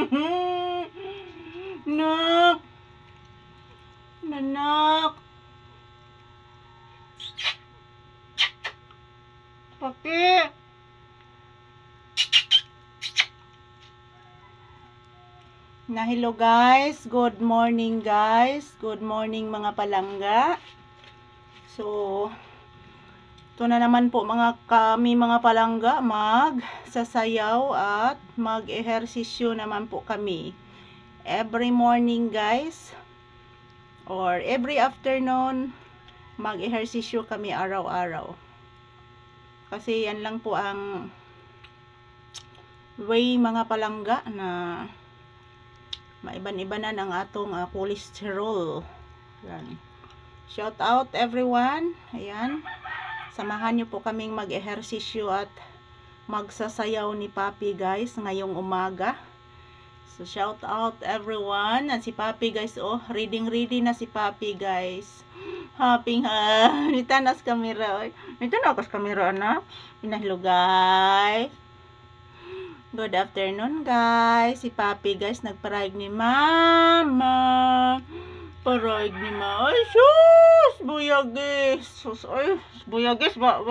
Nak. Nanak. Papi. Hello guys. Good morning guys. Good morning mga palangga. So, ito na naman po kami mga palangga magsasayaw at mag-ehersisyo naman po kami. Every morning guys or every afternoon mag-ehersisyo kami araw-araw. Kasi yan lang po ang way mga palangga na maiban-ibanan ang atong cholesterol. Yan. Shout out everyone. Ayan. Samahan niyo po kaming mag-ehersisyo at magsasayaw ni Papi guys ngayong umaga. So shout out everyone. At si Papi guys, oh, ready na si Papi guys. Happy ha. Nitanas kamera. Nitanas kamera na. Hello guys. Good afternoon guys. Si Papi guys nagparayag ni Mama. Parayag ni Mama. Ay sus! Buyagis! Sus! Ay! Buyagis ba?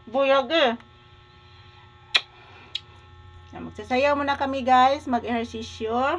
Buyagis! Magsasayaw muna kami guys. Mag-ehersisyo.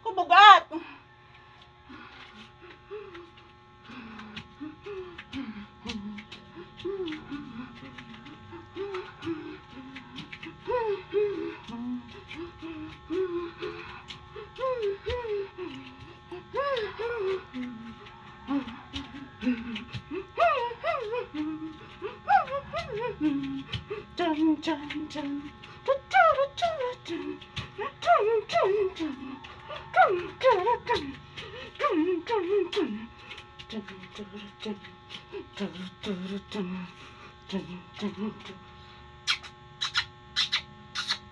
Kubugat.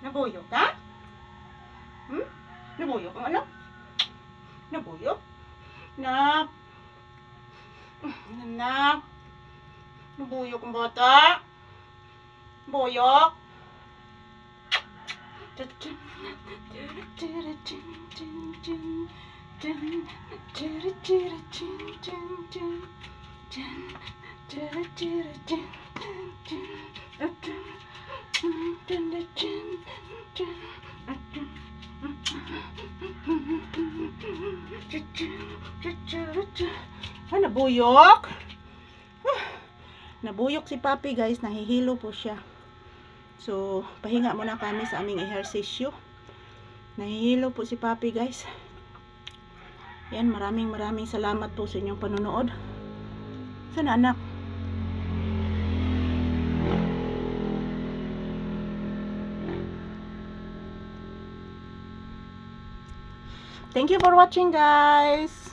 Nabuyok ka? Nabuyok ang ano? Nabuyok? Nak? Nak? Nabuyok ang bata? Buyok? Nabuyok? Nabuyok si Papi guys, nahihilo po siya. So, pahinga muna kami sa aming ehersisyo. Nahihilo po si Papi guys. Yan, maraming salamat po sa inyong panonood. Sana anak? Thank you for watching guys.